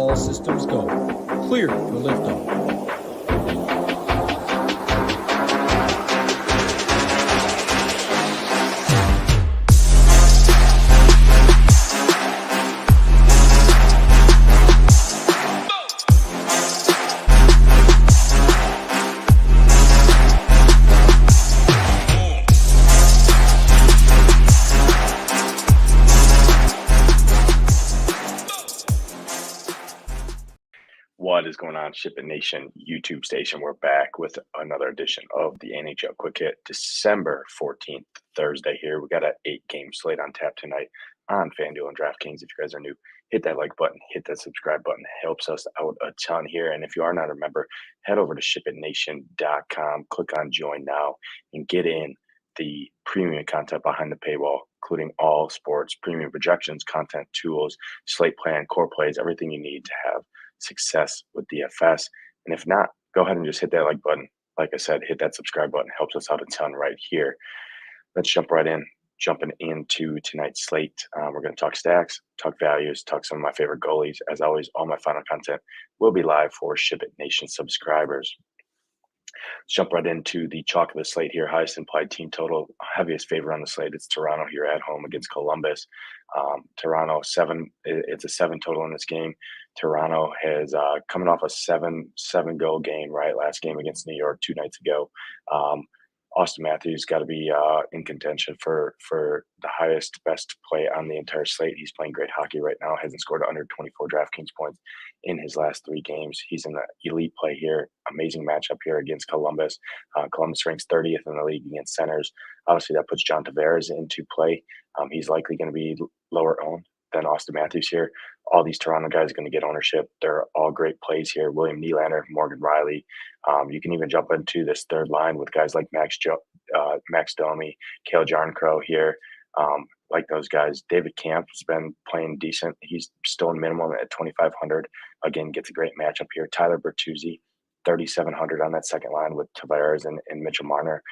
All systems go. Clear for liftoff. What is going on, SHIPIT Nation YouTube station? We're back with another edition of the NHL Quick Hit, December 14th, Thursday here. We got an 8-game slate on tap tonight on FanDuel and DraftKings. If you guys are new, hit that like button, hit that subscribe button. It helps us out a ton here. And if you are not a member, head over to SHIPITNation.com, click on Join Now, and get in the premium content behind the paywall, including all sports, premium projections, content, tools, slate plan, core plays, everything you need to have success with DFS. And if not, go ahead and just hit that like button. Like I said, hit that subscribe button. It helps us out a ton right here. Let's jump right in. Jumping into tonight's slate, we're going to talk stacks, talk values, talk some of my favorite goalies. As always, all my final content will be live for SHIPIT Nation subscribers. Let's jump right into the chalk of the slate here. Highest implied team total, heaviest favorite on the slate. It's Toronto here at home against Columbus. Toronto, 7. It's a 7 total in this game. Toronto has coming off a 7-goal game, right? Last game against New York 2 nights ago. Austin Matthews got to be in contention for the highest, best play on the entire slate. He's playing great hockey right now. Hasn't scored under 24 DraftKings points in his last 3 games. He's in the elite play here. Amazing matchup here against Columbus. Columbus ranks 30th in the league against centers. Obviously, that puts John Tavares into play. He's likely going to be lower owned than Austin Matthews here. All these Toronto guys are going to get ownership. They're all great plays here. William Nylander, Morgan Riley. You can even jump into this third line with guys like Max Domi, Cale Jarncrow here. Like those guys. David Kampf's been playing decent. He's still in minimum at 2,500. Again, gets a great matchup here. Tyler Bertuzzi, 3,700 on that second line with Tavares and Mitchell Marner.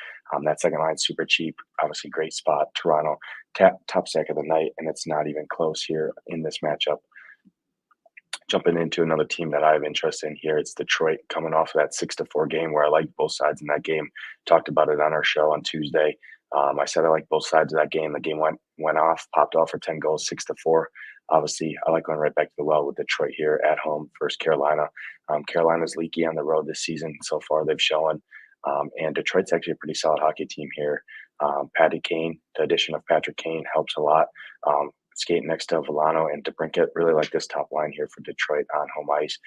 That second line super cheap. Obviously, great spot. Toronto, top stack of the night, and it's not even close here in this matchup. Jumping into another team that I have interest in here, it's Detroit, coming off of that 6-4 game where I liked both sides in that game. Talked about it on our show on Tuesday. I said I like both sides of that game. The game went off, popped off for 10 goals, 6-4. Obviously, I like going right back to the well with Detroit here at home versus Carolina. Carolina's leaky on the road this season so far, they've shown. And Detroit's actually a pretty solid hockey team here. Patty Kane, the addition of Patrick Kane helps a lot. Skating next to Villano and DeBrincat. Really like this top line here for Detroit on home ice.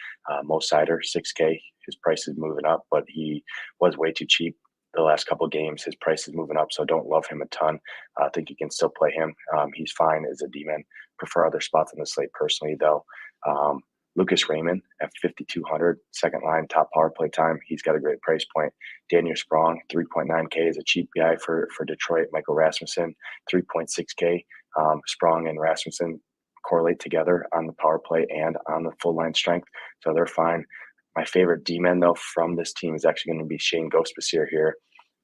Mo Seider, $6K. His price is moving up, but he was way too cheap the last couple of games. His price is moving up, so don't love him a ton. I think you can still play him. He's fine as a D-man. Prefer other spots on the slate personally, though. Lucas Raymond at 5,200, second line, top power play time. He's got a great price point. Daniel Sprong, 3.9K is a cheap guy for Detroit. Michael Rasmussen, 3.6K. Sprong and Rasmussen correlate together on the power play and on the full line strength, so they're fine. My favorite D-man, though, from this team is actually going to be Shane Gostisbehere here.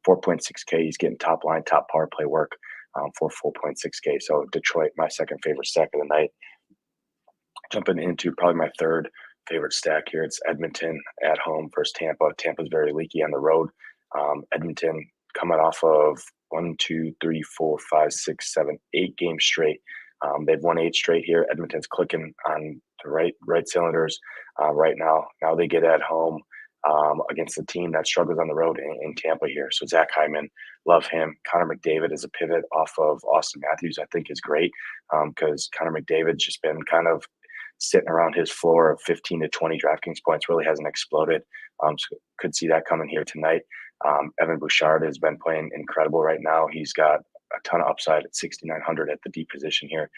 4.6K. He's getting top line, top power play work for 4.6K. So Detroit, my second favorite stack of the night. Jumping into probably my third favorite stack here, it's Edmonton at home versus Tampa. Tampa's very leaky on the road. Edmonton coming off of 1, 2, 3, 4, 5, 6, 7, 8 games straight. They've won 8 straight here. Edmonton's clicking on the right cylinders right now. Now they get at home against a team that struggles on the road in Tampa here. So Zach Hyman, love him. Connor McDavid as a pivot off of Austin Matthews, I think is great because Connor McDavid's just been kind of sitting around his floor of 15 to 20 DraftKings points, really hasn't exploded. So could see that coming here tonight. Evan Bouchard has been playing incredible right now. He's got a ton of upside at 6,900 at the D position here.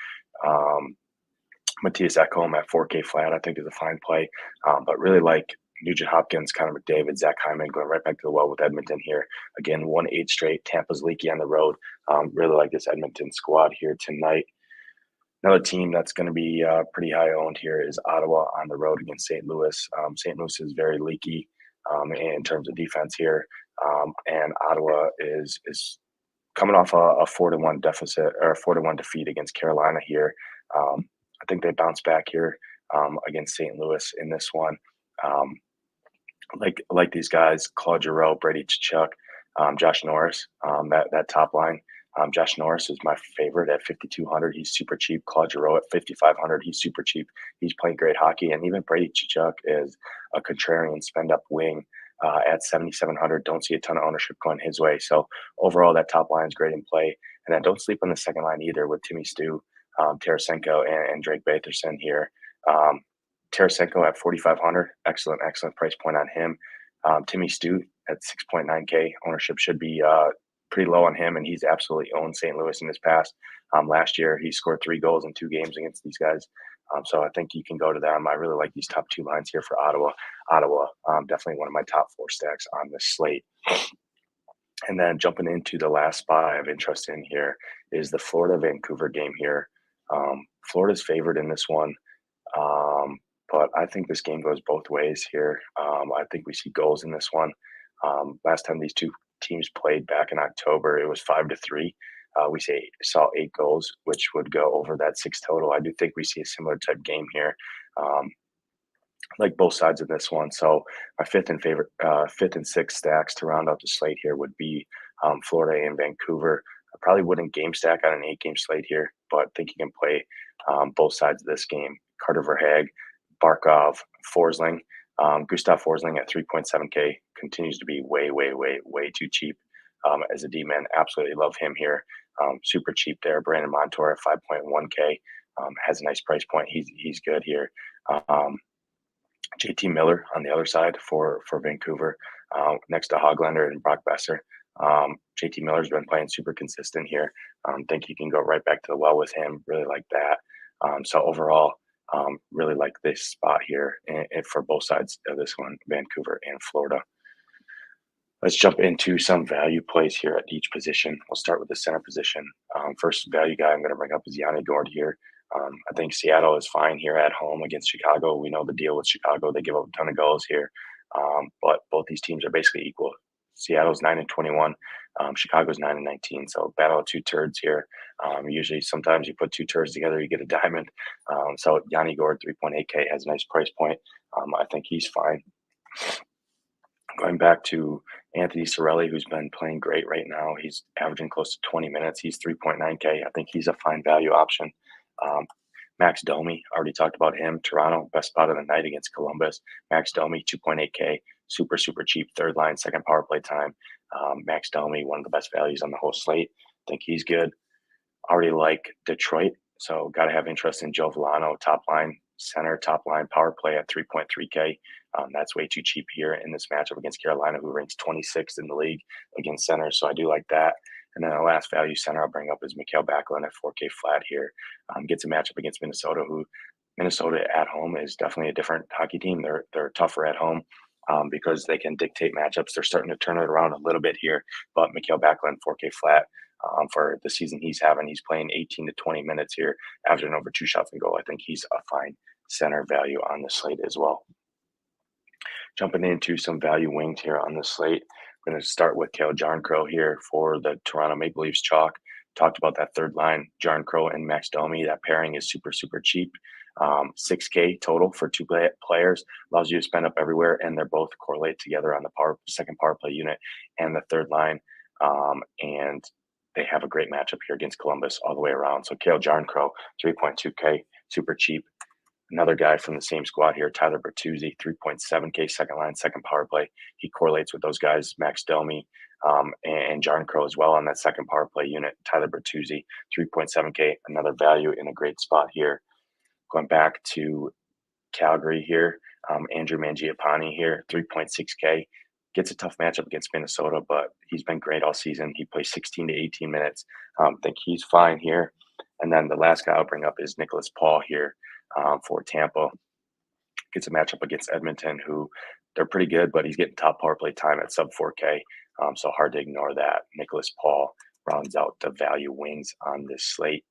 Matthias Ekholm at 4K flat, I think is a fine play. But really like Nugent Hopkins, Connor McDavid, Zach Hyman going right back to the well with Edmonton here. Again, 1-8 straight. Tampa's leaky on the road. Really like this Edmonton squad here tonight. Another team that's going to be pretty high owned here is Ottawa on the road against St. Louis. St. Louis is very leaky in terms of defense here. And Ottawa is coming off a 4-1 deficit or a 4-1 defeat against Carolina here. I think they bounce back here against St. Louis in this one. Um, like these guys, Claude Giroux, Brady Tkachuk, Josh Norris, that top line. Josh Norris is my favorite at 5,200. He's super cheap. Claude Giroux at 5,500. He's super cheap. He's playing great hockey. And even Brady Tkachuk is a contrarian spend up wing at 7,700. Don't see a ton of ownership going his way. So overall, that top line is great in play. And then don't sleep on the second line either with Timmy Stu, Tarasenko, and Drake Batherson here. Tarasenko at 4,500. Excellent price point on him. Timmy Stu at 6.9K. Ownership should be pretty low on him, and he's absolutely owned St. Louis in his past. Last year, he scored 3 goals in 2 games against these guys. So I think you can go to them. I really like these top 2 lines here for Ottawa. Definitely one of my top 4 stacks on this slate. And then jumping into the last spot I have interest in here is the Florida-Vancouver game here. Florida's favored in this one. But I think this game goes both ways here. I think we see goals in this one. Last time these 2 teams played back in October, it was 5-3. We saw 8 goals, which would go over that 6 total. I do think we see a similar type game here, like both sides of this one. So my fifth and 6th stacks to round out the slate here would be Florida and Vancouver. I probably wouldn't game stack on an 8-game slate here, but think you can play both sides of this game. Carter Verhaeghe, Barkov, Forsling. Gustav Forsling at 3.7K continues to be way too cheap as a D-man. Absolutely love him here. Super cheap there. Brandon Montour at 5.1K has a nice price point. He's good here. JT Miller on the other side for Vancouver, next to Hoglander and Brock Besser. JT Miller's been playing super consistent here. Think you can go right back to the well with him. Really like that. So overall, really like this spot here and for both sides of this one, Vancouver and Florida. Let's jump into some value plays here at each position. We'll start with the center position. First value guy I'm going to bring up is Yanni Gourde here. I think Seattle is fine here at home against Chicago. We know the deal with Chicago. They give up a ton of goals here. But both these teams are basically equal. Seattle's 9-21. Chicago's 9-19. So battle of 2 turds here. Usually sometimes you put 2 turds together, you get a diamond. So Yanni Gourde, 3.8K, has a nice price point. I think he's fine. Going back to Anthony Cirelli, who's been playing great right now. He's averaging close to 20 minutes. He's 3.9K. I think he's a fine value option. Max Domi, already talked about him. Toronto, best spot of the night against Columbus. Max Domi, 2.8K. Super cheap. 3rd line, 2nd power play time. Max Domi, one of the best values on the whole slate. Think he's good. Already like Detroit. So got to have interest in Joe Villano, top line center, top line power play at 3.3K. That's way too cheap here in this matchup against Carolina, who ranks 26th in the league against center. So I do like that. And then the last value center I'll bring up is Mikhail Backlund at 4K flat here. Gets a matchup against Minnesota, who Minnesota at home is definitely a different hockey team. They're tougher at home because they can dictate matchups. They're starting to turn it around a little bit here. But Mikhail Backlund, 4K flat for the season he's having. He's playing 18 to 20 minutes here, averaging over 2 shots and goal. I think he's a fine center value on the slate as well. Jumping into some value wings here on the slate. I'm going to start with Cale Jarnkrok here for the Toronto Maple Leafs chalk. Talked about that 3rd line, Jarnkrok and Max Domi. That pairing is super cheap. 6K total for 2 players. Allows you to spend up everywhere, and they're both correlate together on the 2nd power play unit and the 3rd line. And they have a great matchup here against Columbus all the way around. So Cale Jarnkrok, 3.2K, super cheap. Another guy from the same squad here, Tyler Bertuzzi, 3.7K, 2nd line, 2nd power play. He correlates with those guys, Max Domi and Jarnkrok as well on that 2nd power play unit. Tyler Bertuzzi, 3.7K, another value in a great spot here. Going back to Calgary here, Andrew Mangiapane here, 3.6K. Gets a tough matchup against Minnesota, but he's been great all season. He plays 16 to 18 minutes. Think he's fine here. And then the last guy I'll bring up is Nicholas Paul here for Tampa. Gets a matchup against Edmonton, who they're pretty good, but he's getting top power play time at sub 4K. So hard to ignore that. Nicholas Paul rounds out the value wings on this slate.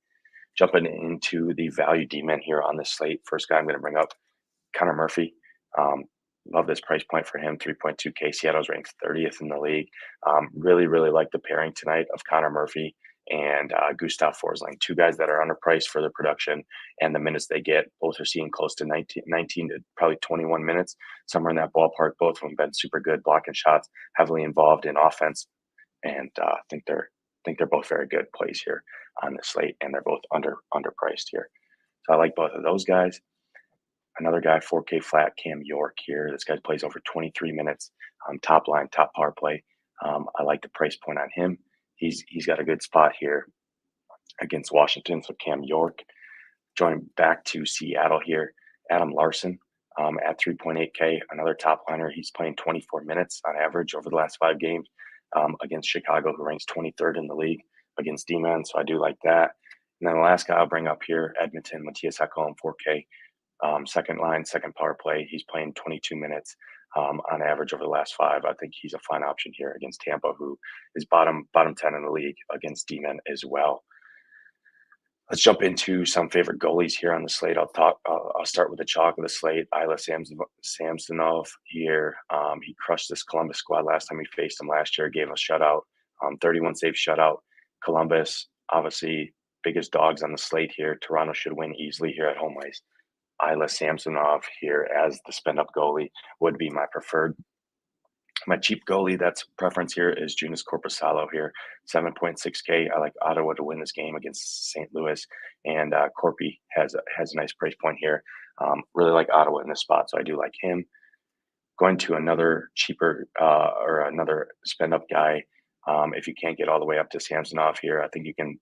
Jumping into the value D-men here on this slate. First guy I'm going to bring up, Connor Murphy. Love this price point for him, 3.2K. Seattle's ranked 30th in the league. Really like the pairing tonight of Connor Murphy and Gustav Forsling, two guys that are underpriced for their production and the minutes they get. Both are seeing close to 19 to probably 21 minutes, somewhere in that ballpark. Both of them been super good, blocking shots, heavily involved in offense, and I think they're both very good plays here on the slate, and they're both underpriced here. So I like both of those guys. Another guy, 4K flat, Cam York here. This guy plays over 23 minutes, top line, top power play. I like the price point on him. He's got a good spot here against Washington. So Cam York. Going back to Seattle here, Adam Larson at 3.8K, another top liner. He's playing 24 minutes on average over the last 5 games against Chicago, who ranks 23rd in the league against D-men. So I do like that. And then the last guy I'll bring up here, Edmonton, Matthias Ekholm, 4K. Second line, second power play. He's playing 22 minutes on average over the last 5. I think he's a fine option here against Tampa, who is bottom 10 in the league against D-men as well. Let's jump into some favorite goalies here on the slate. I'll start with the chalk of the slate. Ilya Samsonov here. He crushed this Columbus squad last time we faced him last year. Gave a shutout, 31 save shutout. Columbus, obviously, biggest dogs on the slate here. Toronto should win easily here at home ice. Ilya Samsonov here as the spend-up goalie would be my preferred. My cheap goalie that's preference here is Joonas Korpisalo here, 7.6K. I like Ottawa to win this game against St. Louis, and Corpy has a nice price point here. Really like Ottawa in this spot, so I do like him. Going to another cheaper or another spend-up guy. If you can't get all the way up to Samsonov here, I think you can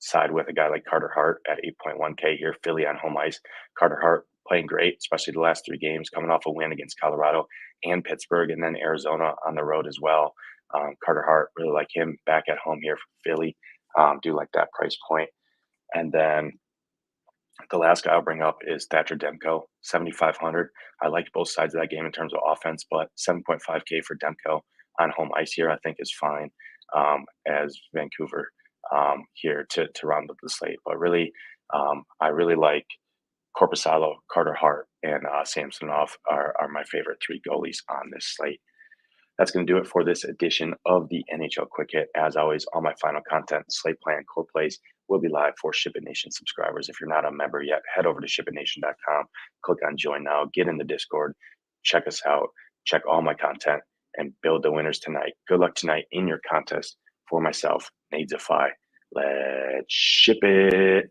side with a guy like Carter Hart at 8.1K here. Philly on home ice. Carter Hart playing great, especially the last 3 games, coming off a win against Colorado and Pittsburgh, and then Arizona on the road as well. Carter Hart, really like him back at home here for Philly. Do like that price point. And then the last guy I'll bring up is Thatcher Demko, 7,500. I like both sides of that game in terms of offense, but 7.5K for Demko on home ice here I think is fine as Vancouver here to round up the slate. But really, I really like Korpisalo, Carter Hart, and Samsonov are my favorite 3 goalies on this slate. That's going to do it for this edition of the NHL Quick Hit. As always, all my final content, slate plan, core plays will be live for SHIPIT Nation subscribers. If you're not a member yet, head over to shipitnation.com, click on join now, get in the Discord, check us out, check all my content, and build the winners tonight. Good luck tonight in your contest. For myself, Nadesify. Let's ship it.